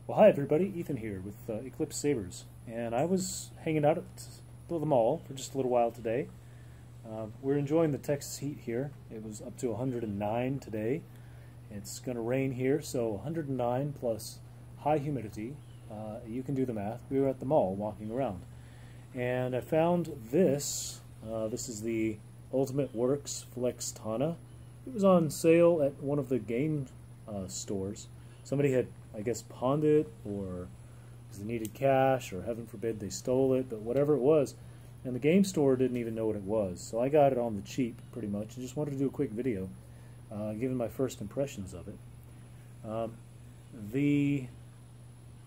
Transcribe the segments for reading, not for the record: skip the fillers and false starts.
Well, hi everybody, Ethan here with Eclipse Sabers, and I was hanging out at the mall for just a little while today. We're enjoying the Texas heat here. It was up to 109 today. It's going to rain here, so 109 plus high humidity. You can do the math. We were at the mall walking around, and I found this. This is the Ultimate Works Flextana. It was on sale at one of the game stores. Somebody had, I guess, pawned it, or because they needed cash, or heaven forbid they stole it, but whatever it was. And the game store didn't even know what it was. So I got it on the cheap, pretty much, and just wanted to do a quick video, giving my first impressions of it. The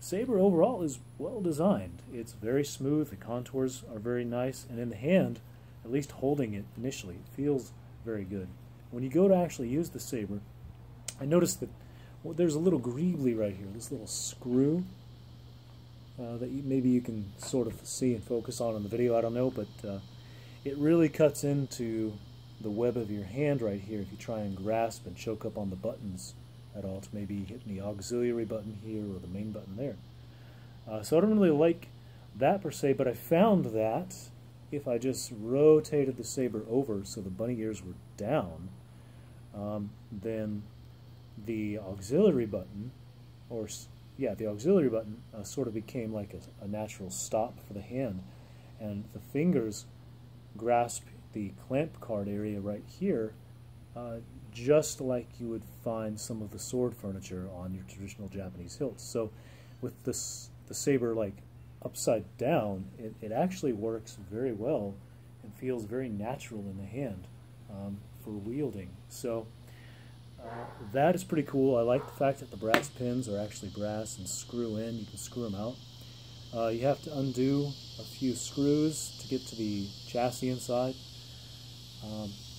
saber overall is well designed. It's very smooth, the contours are very nice, and in the hand, at least holding it initially, it feels very good. When you go to actually use the saber, I noticed that there's a little greebly right here, this little screw that maybe you can sort of see and focus on in the video, I don't know, but it really cuts into the web of your hand right here if you try and grasp and choke up on the buttons at all to maybe hit the auxiliary button here or the main button there. So I don't really like that per se, but I found that if I just rotated the saber over so the bunny ears were down, then the auxiliary button, the auxiliary button sort of became like a natural stop for the hand, and the fingers grasp the clamp card area right here, just like you would find some of the sword furniture on your traditional Japanese hilts. So with the saber like upside down, it actually works very well and feels very natural in the hand for wielding. So that is pretty cool. I like the fact that the brass pins are actually brass and screw in. You can screw them out. You have to undo a few screws to get to the chassis inside.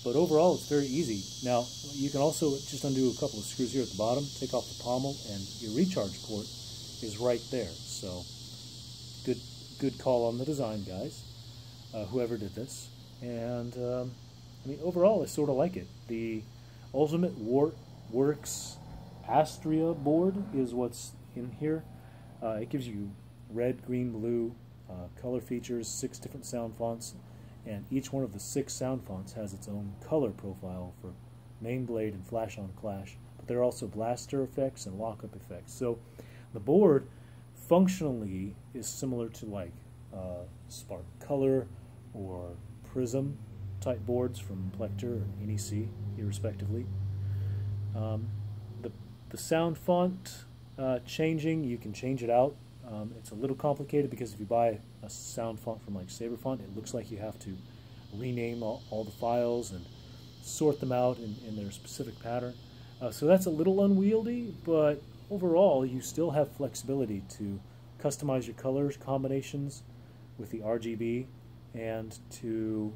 But overall, it's very easy. Now, you can also just undo a couple of screws here at the bottom, take off the pommel, and your recharge port is right there. So, good call on the design, guys, whoever did this. And, I mean, overall, I sort of like it. The Ultimate Works Astria board is what's in here. It gives you red, green, blue color features, 6 different sound fonts, and each one of the 6 sound fonts has its own color profile for main blade and flash on clash, but there are also blaster effects and lockup effects. So the board functionally is similar to like Spark Color or Prism type boards from Plector or NEC, irrespectively. The sound font changing, you can change it out. It's a little complicated because if you buy a sound font from like Saber Font, it looks like you have to rename all the files and sort them out in their specific pattern. So that's a little unwieldy, but overall you still have flexibility to customize your colors combinations with the RGB and to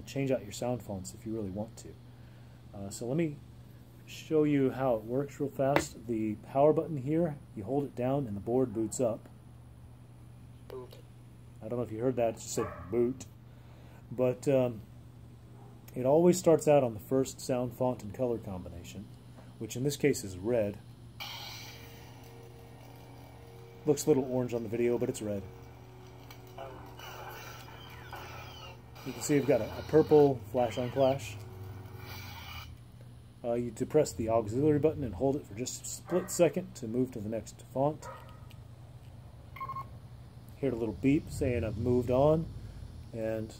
change out your sound fonts if you really want to. So let me show you how it works real fast. The power button here, you hold it down and the board boots up. Boot. I don't know if you heard that, it just said boot. But it always starts out on the first sound font and color combination, which in this case is red. Looks a little orange on the video, but it's red. You can see you've got a purple flash on clash. You depress the auxiliary button and hold it for just a split second to move to the next font. Hear a little beep saying I've moved on, and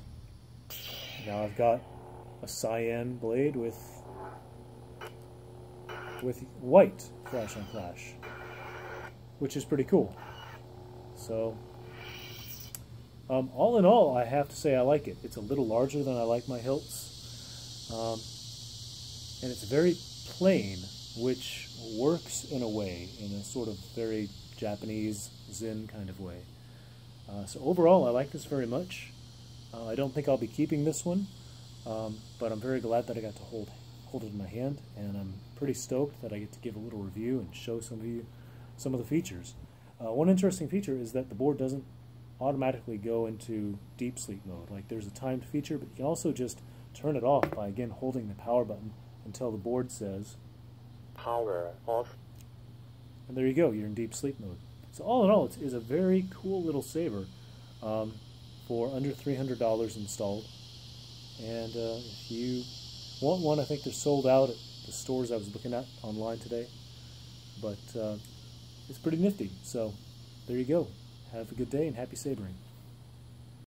now I've got a cyan blade with white flash on clash, which is pretty cool. So all in all, I have to say I like it. It's a little larger than I like my hilts. And it's very plain, which works in a way, in a sort of very Japanese Zen kind of way. So overall, I like this very much. I don't think I'll be keeping this one, but I'm very glad that I got to hold it in my hand, and I'm pretty stoked that I get to give a little review and show some of you some of the features. One interesting feature is that the board doesn't automatically go into deep sleep mode. Like, there's a timed feature, but you can also just turn it off by, again, holding the power button until the board says Power off. And there you go, you're in deep sleep mode. So all in all, it is a very cool little saber for under $300 installed. And if you want one, I think they're sold out at the stores I was looking at online today. But it's pretty nifty. So there you go. Have a good day and happy sabering.